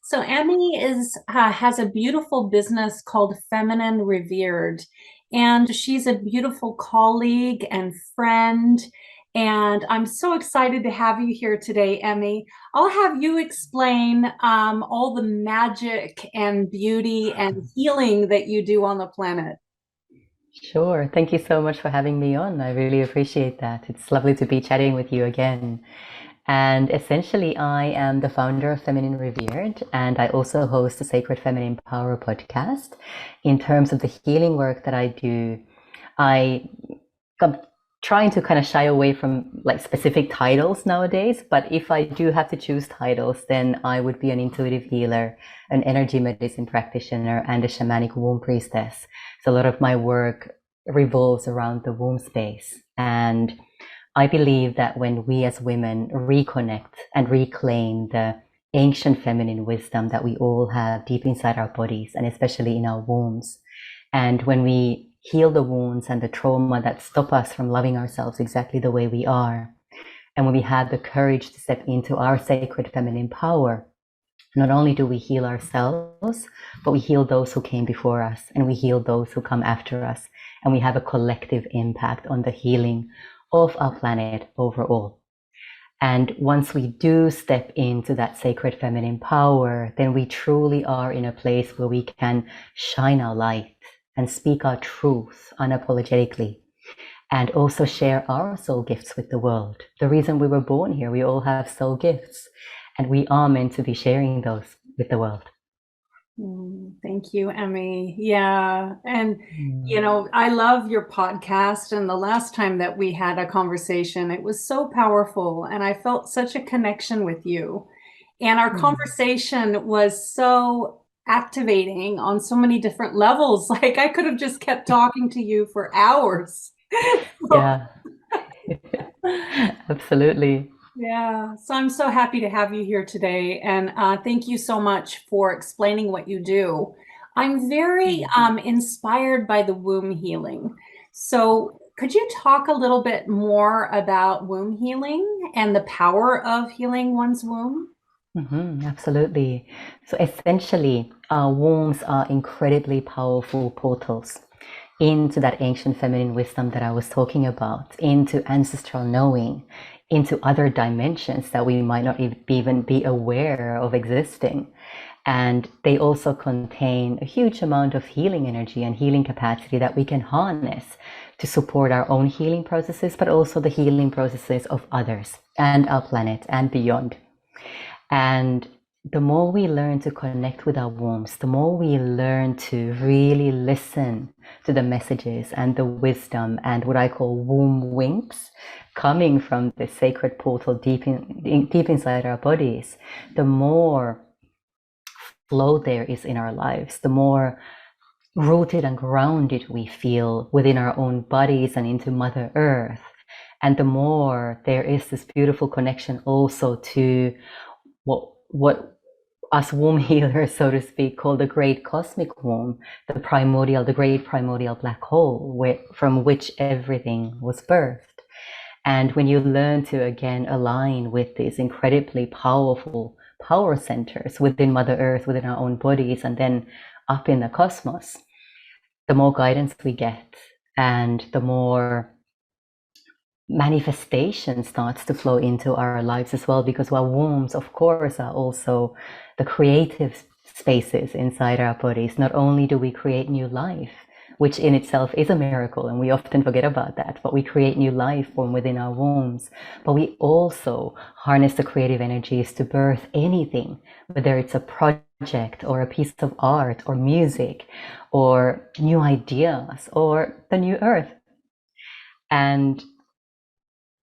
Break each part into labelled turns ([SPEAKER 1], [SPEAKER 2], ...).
[SPEAKER 1] So Emmy is has a beautiful business called Feminine Revered, and she's a beautiful colleague and friend. And I'm so excited to have you here today, Emmy. I'll have you explain all the magic and beauty and healing that you do on the planet.
[SPEAKER 2] Sure. Thank you so much for having me on. I really appreciate that. It's lovely to be chatting with you again. And essentially, I am the founder of Feminine Revered, and I also host the Sacred Feminine Power podcast. In terms of the healing work that I do, I I'm trying to kind of shy away from like specific titles nowadays, but if I do have to choose titles, then I would be an intuitive healer, an energy medicine practitioner, and a shamanic womb priestess. So a lot of my work revolves around the womb space. And I believe that when we as women reconnect and reclaim the ancient feminine wisdom that we all have deep inside our bodies and especially in our wombs, and when we heal the wounds and the trauma that stop us from loving ourselves exactly the way we are, and when we have the courage to step into our sacred feminine power, not only do we heal ourselves, but we heal those who came before us and we heal those who come after us. And we have a collective impact on the healing of our planet overall. And once we do step into that sacred feminine power, then we truly are in a place where we can shine our light and speak our truth unapologetically and also share our soul gifts with the world. The reason we were born here, we all have soul gifts and we are meant to be sharing those with the world.
[SPEAKER 1] Thank you, Emmy. Yeah. And,
[SPEAKER 2] Mm.
[SPEAKER 1] I love your podcast. And the last time that we had a conversation, it was so powerful. And I felt such a connection with you. And our
[SPEAKER 2] Mm.
[SPEAKER 1] conversation was so activating on so many different levels. Like I could have just kept talking to you for hours.
[SPEAKER 2] Yeah, absolutely.
[SPEAKER 1] Yeah, so I'm so happy to have you here today, and thank you so much for explaining what you do. I'm very
[SPEAKER 2] Mm.
[SPEAKER 1] inspired by the womb healing. So, could you talk a little bit more about womb healing and the power of healing one's womb?
[SPEAKER 2] Absolutely. So essentially, our wombs are incredibly powerful portals into that ancient feminine wisdom that I was talking about, into ancestral knowing, into other dimensions that we might not even be aware of existing. And they also contain a huge amount of healing energy and healing capacity that we can harness to support our own healing processes, but also the healing processes of others and our planet and beyond. And the more we learn to connect with our wombs, the more we learn to really listen to the messages and the wisdom and what I call womb winks coming from the sacred portal deep inside our bodies, the more flow there is in our lives, the more rooted and grounded we feel within our own bodies and into Mother Earth. And the more there is this beautiful connection also to what us womb healers, so to speak, call the great cosmic womb, the great primordial black hole, from which everything was birthed. And when you learn to again align with these incredibly powerful power centers within Mother Earth, within our own bodies, and then up in the cosmos, the more guidance we get and the more manifestation starts to flow into our lives as well, because our wombs, of course, are also the creative spaces inside our bodies. Not only do we create new life, which in itself is a miracle, and we often forget about that, but we create new life from within our wombs, but we also harness the creative energies to birth anything, whether it's a project or a piece of art or music or new ideas or the new earth. And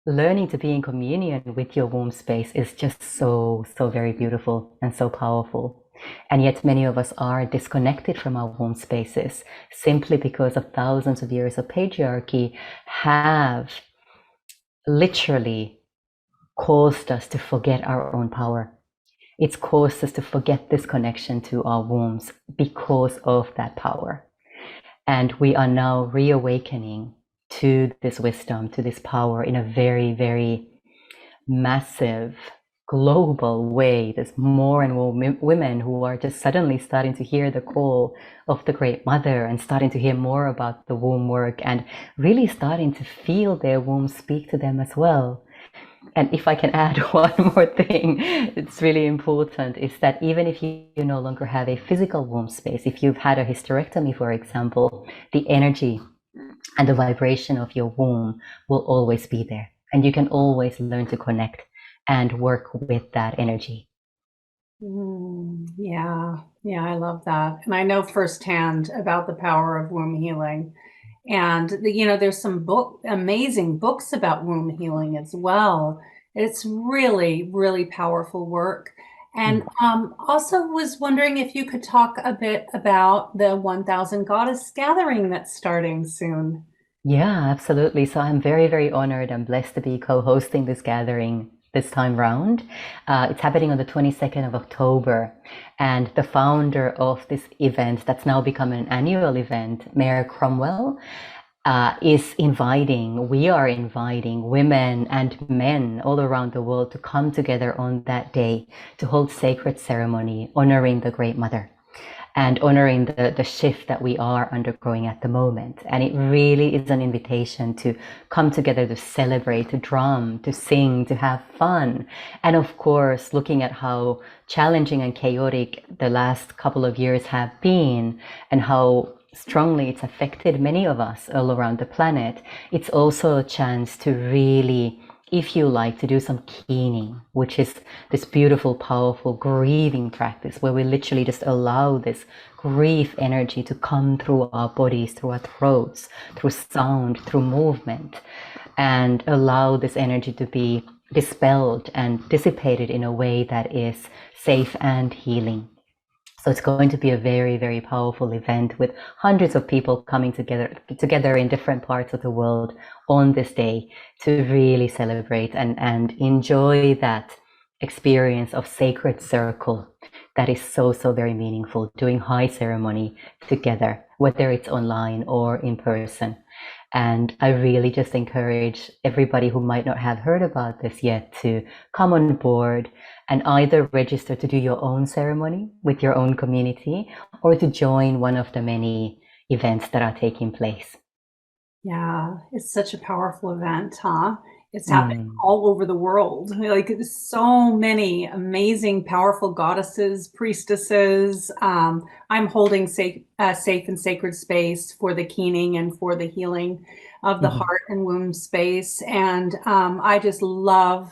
[SPEAKER 2] learning to be in communion with your womb space is just so very beautiful and so powerful. And yet many of us are disconnected from our womb spaces simply because of thousands of years of patriarchy have literally caused us to forget our own power. It's caused us to forget this connection to our wombs because of that power. And we are now reawakening to this wisdom, to this power in a very, very massive global way. There's more and more women who are just suddenly starting to hear the call of the Great Mother and starting to hear more about the womb work and really starting to feel their womb speak to them as well. And if I can add one more thing, it's really important, is that even if you no longer have a physical womb space, if you've had a hysterectomy, for example, the energy and the vibration of your womb will always be there. And you can always learn to connect and work with that energy.
[SPEAKER 1] Yeah, yeah, I love that. And I know firsthand about the power of womb healing. And there's some amazing books about womb healing as well. It's really, really powerful work. And
[SPEAKER 2] Mm.
[SPEAKER 1] also was wondering if you could talk a bit about the 1000 Goddess Gathering that's starting soon.
[SPEAKER 2] Yeah, absolutely. So I'm very, very honored and blessed to be co-hosting this gathering this time round. It's happening on the 22nd of October. And the founder of this event, that's now become an annual event, Mayor Cromwell, we are inviting women and men all around the world to come together on that day to hold sacred ceremony honoring the Great Mother and honoring the shift that we are undergoing at the moment. And it really is an invitation to come together to celebrate, to drum, to sing, to have fun. And of course, looking at how challenging and chaotic the last couple of years have been and how strongly it's affected many of us all around the planet, it's also a chance to really, if you like, to do some keening, which is this beautiful, powerful grieving practice where we literally just allow this grief energy to come through our bodies, through our throats, through sound, through movement, and allow this energy to be dispelled and dissipated in a way that is safe and healing. So it's going to be a very, very powerful event with hundreds of people coming together in different parts of the world on this day to really celebrate and enjoy that experience of sacred circle that is so, so very meaningful, doing high ceremony together, whether it's online or in person. And I really just encourage everybody who might not have heard about this yet to come on board and either register to do your own ceremony with your own community or to join one of the many events that are taking place.
[SPEAKER 1] Yeah, it's such a powerful event, huh? It's happening
[SPEAKER 2] Mm.
[SPEAKER 1] all over the world. Like there's so many amazing, powerful goddesses, priestesses. I'm holding safe and sacred space for the keening and for the healing of the
[SPEAKER 2] Mhm.
[SPEAKER 1] heart and womb space. And I just love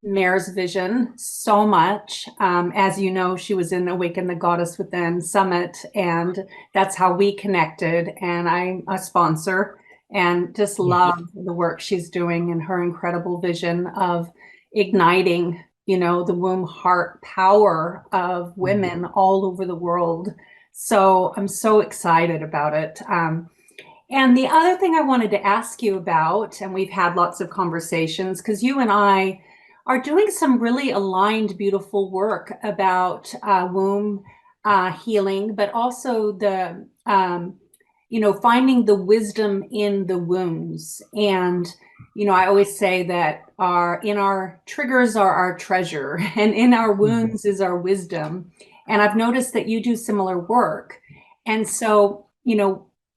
[SPEAKER 1] Mare's vision so much. As you know, she was in Awaken the Goddess Within Summit, and that's how we connected. And I'm a sponsor and just
[SPEAKER 2] Yes.
[SPEAKER 1] love the work she's doing and her incredible vision of igniting, the womb heart power of
[SPEAKER 2] Mm.
[SPEAKER 1] women all over the world. So I'm so excited about it. And the other thing I wanted to ask you about, and we've had lots of conversations because you and I are doing some really aligned, beautiful work about womb healing, but also finding the wisdom in the wounds. And, I always say that in our triggers are our treasure, and in our
[SPEAKER 2] Mm.
[SPEAKER 1] wounds is our wisdom. And I've noticed that you do similar work. And so,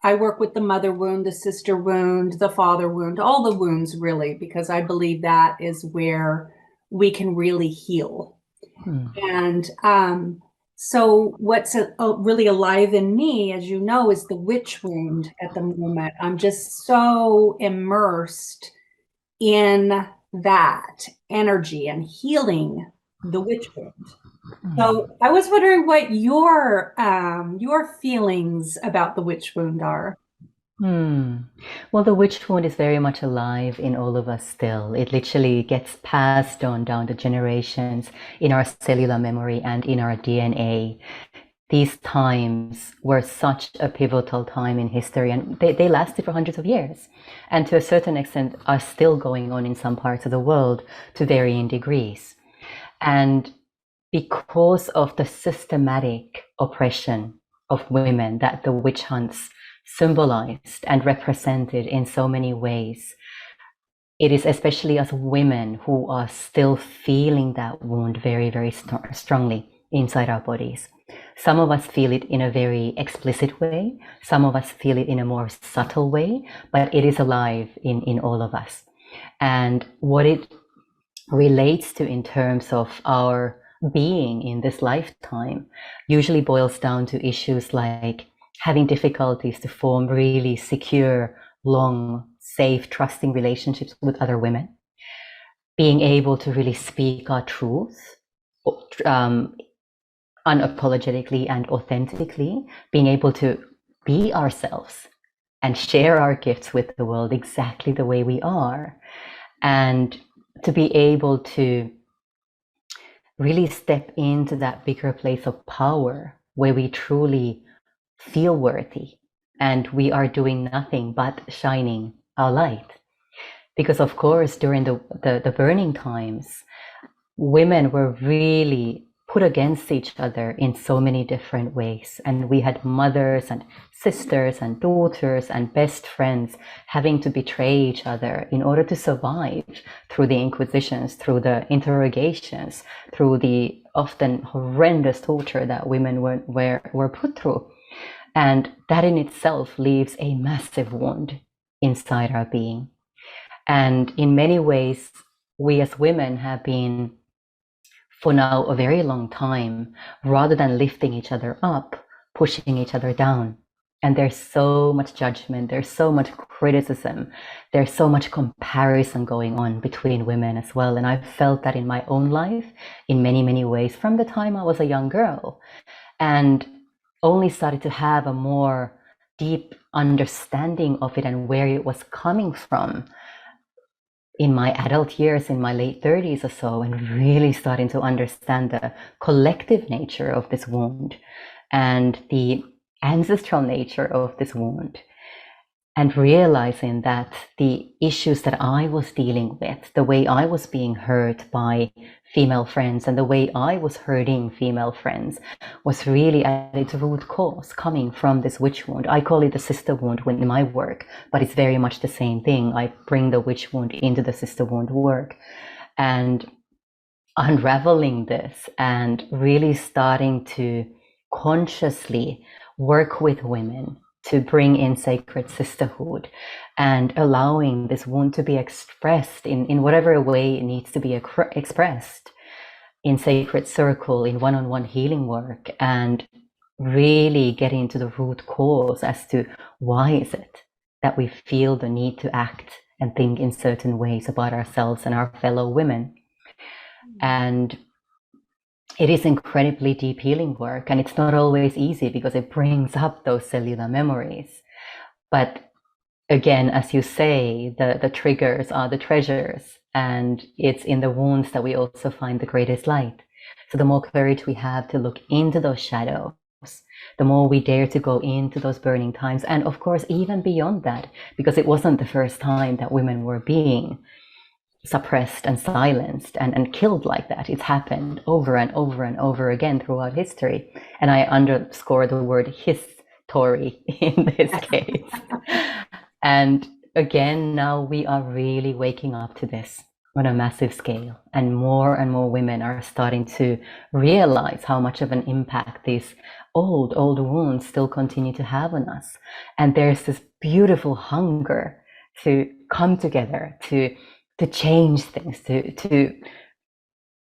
[SPEAKER 1] I work with the mother wound, the sister wound, the father wound, all the wounds really, because I believe that is where we can really heal.
[SPEAKER 2] Mm.
[SPEAKER 1] And so what's really alive in me, as you know, is the witch wound at the moment. I'm just so immersed in that energy and healing the witch wound.
[SPEAKER 2] Mm.
[SPEAKER 1] So I was wondering what your feelings about the witch wound are.
[SPEAKER 2] Hmm. Well, the witch wound is very much alive in all of us still. It literally gets passed on down the generations in our cellular memory and in our DNA. These times were such a pivotal time in history, and they lasted for hundreds of years, and to a certain extent are still going on in some parts of the world to varying degrees. And because of the systematic oppression of women that the witch hunts symbolized and represented in so many ways, it is especially as women who are still feeling that wound very, very strongly inside our bodies. Some of us feel it in a very explicit way. Some of us feel it in a more subtle way, but it is alive in all of us. And what it relates to in terms of our being in this lifetime usually boils down to issues like having difficulties to form really secure, long, safe, trusting relationships with other women, being able to really speak our truth unapologetically and authentically, being able to be ourselves and share our gifts with the world exactly the way we are, and to be able to really step into that bigger place of power where we truly feel worthy and we are doing nothing but shining our light. Because of course, during the burning times, women were really put against each other in so many different ways. And we had mothers and sisters and daughters and best friends having to betray each other in order to survive through the inquisitions, through the interrogations, through the often horrendous torture that women were put through. And that in itself leaves a massive wound inside our being. And in many ways, we as women have been, for now, a very long time, rather than lifting each other up, pushing each other down. And there's so much judgment, there's so much criticism, there's so much comparison going on between women as well. And I've felt that in my own life in many, many ways from the time I was a young girl, and only started to have a more deep understanding of it and where it was coming from in my adult years, in my late 30s or so, and really starting to understand the collective nature of this wound and the ancestral nature of this wound, and realizing that the issues that I was dealing with, the way I was being hurt by female friends and the way I was hurting female friends, was really at its root cause coming from this witch wound. I call it the sister wound in my work, but it's very much the same thing. I bring the witch wound into the sister wound work, and unraveling this and really starting to consciously work with women to bring in sacred sisterhood and allowing this wound to be expressed in whatever way it needs to be expressed in sacred circle, in one-on-one healing work, and really getting to the root cause as to why is it that we feel the need to act and think in certain ways about ourselves and our fellow women. And it is incredibly deep healing work, and it's not always easy because it brings up those cellular memories. But again, as you say, the triggers are the treasures, and it's in the wounds that we also find the greatest light. So the more courage we have to look into those shadows, the more we dare to go into those burning times, and of course even beyond that, because it wasn't the first time that women were being suppressed and silenced and killed like that. It's happened over and over and over again throughout history. And I underscore the word history in this case. And again, now we are really waking up to this on a massive scale. And more women are starting to realize how much of an impact these old wounds still continue to have on us. And there's this beautiful hunger to come together, to change things, to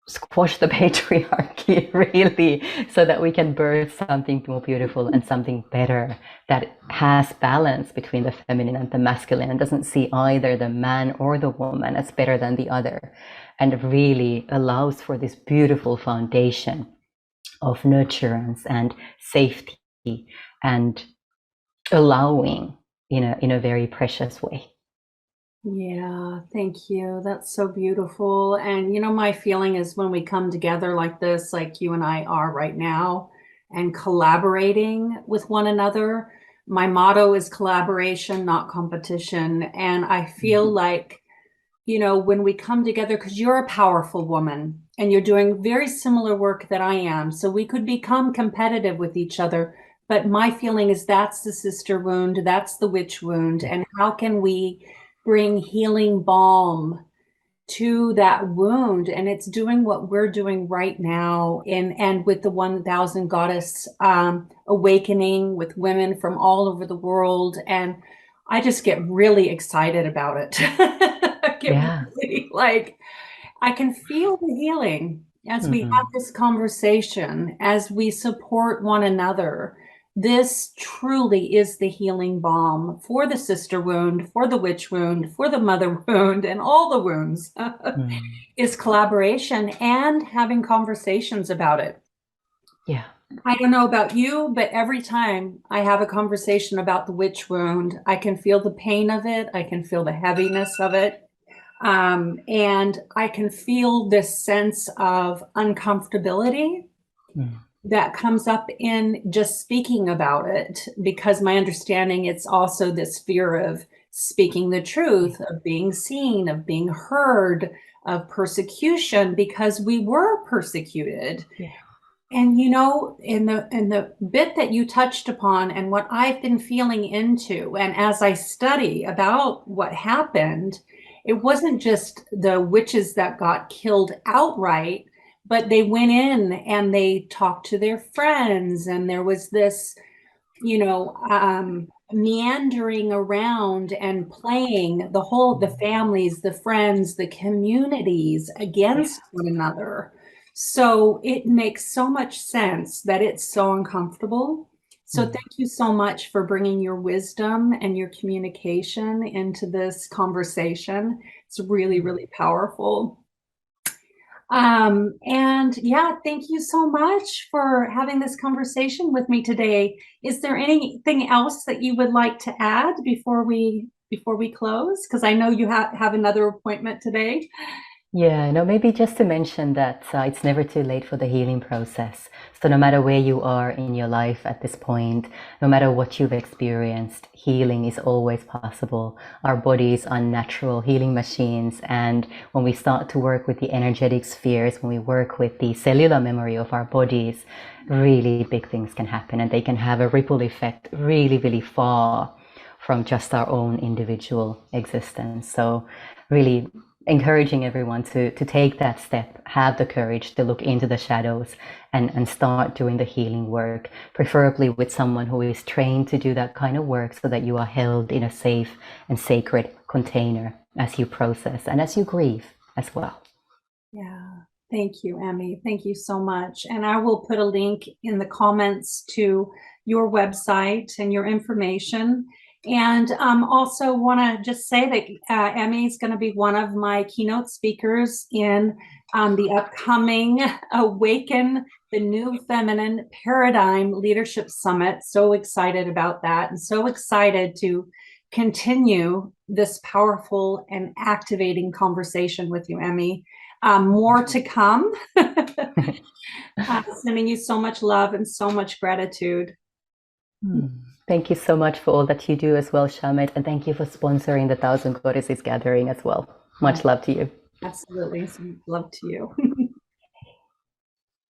[SPEAKER 2] squash the patriarchy, really, so that we can birth something more beautiful and something better that has balance between the feminine and the masculine and doesn't see either the man or the woman as better than the other, and really allows for this beautiful foundation of nurturance and safety and allowing in a very precious way.
[SPEAKER 1] Yeah, thank you. That's so beautiful. And my feeling is when we come together like this, like you and I are right now, and collaborating with one another, my motto is collaboration, not competition. And I feel like, when we come together, because you're a powerful woman and you're doing very similar work that I am, so we could become competitive with each other. But my feeling is that's the sister wound, that's the witch wound. And how can we bring healing balm to that wound, and it's doing what we're doing right now in and with the 1000 goddess awakening with women from all over the world. And I just get really excited about it. I get
[SPEAKER 2] Yeah.
[SPEAKER 1] really like, I can feel the healing as we have
[SPEAKER 2] Hmm.
[SPEAKER 1] this conversation, as we support one another. This truly is the healing balm for the sister wound, for the witch wound, for the mother wound, and all the wounds
[SPEAKER 2] Hmm.
[SPEAKER 1] is collaboration and having conversations about it.
[SPEAKER 2] Yeah.
[SPEAKER 1] I don't know about you, but every time I have a conversation about the witch wound, I can feel the pain of it. I can feel the heaviness of it. And I can feel this sense of uncomfortability
[SPEAKER 2] Hmm.
[SPEAKER 1] that comes up in just speaking about it, because my understanding, it's also this fear of speaking the
[SPEAKER 2] Yeah.
[SPEAKER 1] truth, of being seen, of being heard, of persecution, because we were persecuted.
[SPEAKER 2] Yeah.
[SPEAKER 1] And you know, in the bit that you touched upon and what I've been feeling into, and as I study about what happened, it wasn't just the witches that got killed outright, but they went in and they talked to their friends, and there was this, meandering around and playing the
[SPEAKER 2] Hmm.
[SPEAKER 1] families, the friends, the communities
[SPEAKER 2] Yeah.
[SPEAKER 1] against one another. So it makes so much sense that it's so uncomfortable. So
[SPEAKER 2] Hmm.
[SPEAKER 1] thank you so much for bringing your wisdom and your communication into this conversation. It's really,
[SPEAKER 2] Hmm.
[SPEAKER 1] really powerful. And yeah, thank you so much for having this conversation with me today. Is there anything else that you would like to add before we close? Because I know you have another appointment today.
[SPEAKER 2] Yeah, no, maybe just to mention that it's never too late for the healing process. So no matter where you are in your life at this point, no matter what you've experienced, healing is always possible. Our bodies are natural healing machines. And when we start to work with the energetic spheres, when we work with the cellular memory of our bodies, really big things can happen, and they can have a ripple effect really, really far from just our own individual existence. So really encouraging everyone to take that step, have the courage to look into the shadows and start doing the healing work, preferably with someone who is trained to do that kind of work, so that you are held in a safe and sacred container as you process and as you grieve as well.
[SPEAKER 1] Yeah. Thank you, Emmy. Thank you so much. And I will put a link in the comments to your website and your information. And also want to just say that Emmy is going to be one of my keynote speakers in the upcoming Awaken the New Feminine Paradigm Leadership Summit. So excited about that, and so excited to continue this powerful and activating conversation with you, Emmy. More to come. Sending you so much love and so much gratitude.
[SPEAKER 2] Hmm. Thank you so much for all that you do as well, Schamet, and thank you for sponsoring the Thousand Goddesses Gathering as well.
[SPEAKER 1] Oh,
[SPEAKER 2] Much love to you.
[SPEAKER 1] absolutely. Some love to you.